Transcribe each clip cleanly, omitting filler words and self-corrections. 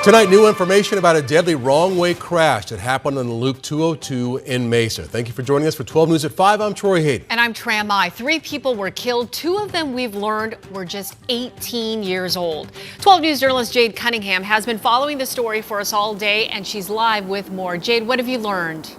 Tonight, new information about a deadly wrong-way crash that happened on the Loop 202 in Mesa. Thank you for joining us for 12 News at 5. I'm Troy Hayden. And I'm Tram Mai. 3 people were killed. 2 of them, we've learned, were just 18 years old. 12 News journalist Jade Cunningham has been following the story for us all day, and she's live with more. Jade, what have you learned?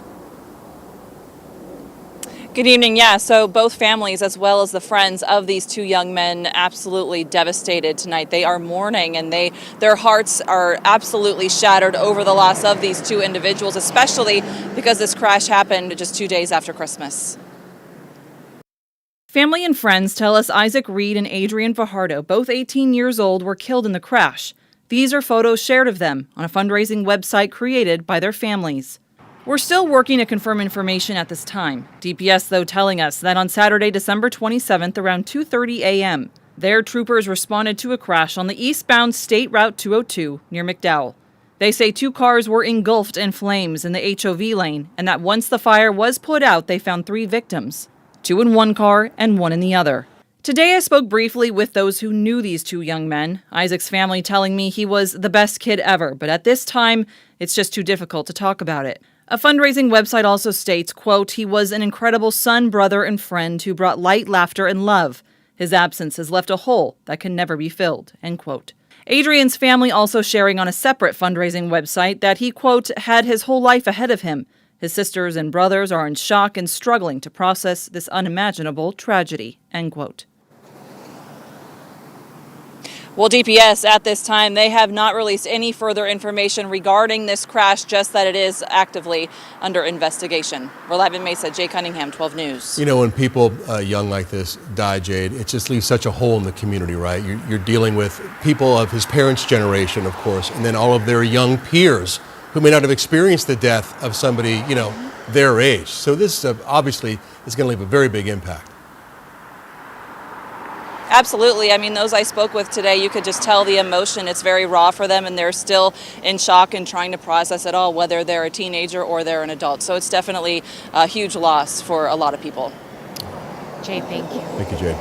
Good evening. Yeah, so both families as well as the friends of these 2 young men absolutely devastated tonight. They are mourning and their hearts are absolutely shattered over the loss of these 2 individuals, especially because this crash happened just 2 days after Christmas. Family and friends tell us Isaac Reed and Adrian Fajardo, both 18 years old, were killed in the crash. These are photos shared of them on a fundraising website created by their families. We're still working to confirm information at this time. DPS, though, telling us that on Saturday, December 27th, around 2:30 a.m., their troopers responded to a crash on the eastbound State Route 202 near McDowell. They say 2 cars were engulfed in flames in the HOV lane, and that once the fire was put out, they found 3 victims, 2 in one car and 1 in the other. Today, I spoke briefly with those who knew these 2 young men. Isaac's family telling me he was the best kid ever, but at this time, it's just too difficult to talk about it. A fundraising website also states, quote, he was an incredible son, brother, and friend who brought light, laughter, and love. His absence has left a hole that can never be filled, end quote. Adrian's family also sharing on a separate fundraising website that he, quote, had his whole life ahead of him. His sisters and brothers are in shock and struggling to process this unimaginable tragedy, end quote. Well, DPS at this time, they have not released any further information regarding this crash, just that it is actively under investigation. We're live in Mesa. Jay Cunningham, 12 News. You know, when people young like this die, Jade, it just leaves such a hole in the community, right? You're dealing with people of his parents' generation, of course, and then all of their young peers who may not have experienced the death of somebody, you know, their age. So this obviously is going to leave a very big impact. Absolutely. I mean, those I spoke with today, you could just tell the emotion. It's very raw for them, and they're still in shock and trying to process it all, whether they're a teenager or they're an adult. So it's definitely a huge loss for a lot of people. Jade, thank you. Thank you, Jade.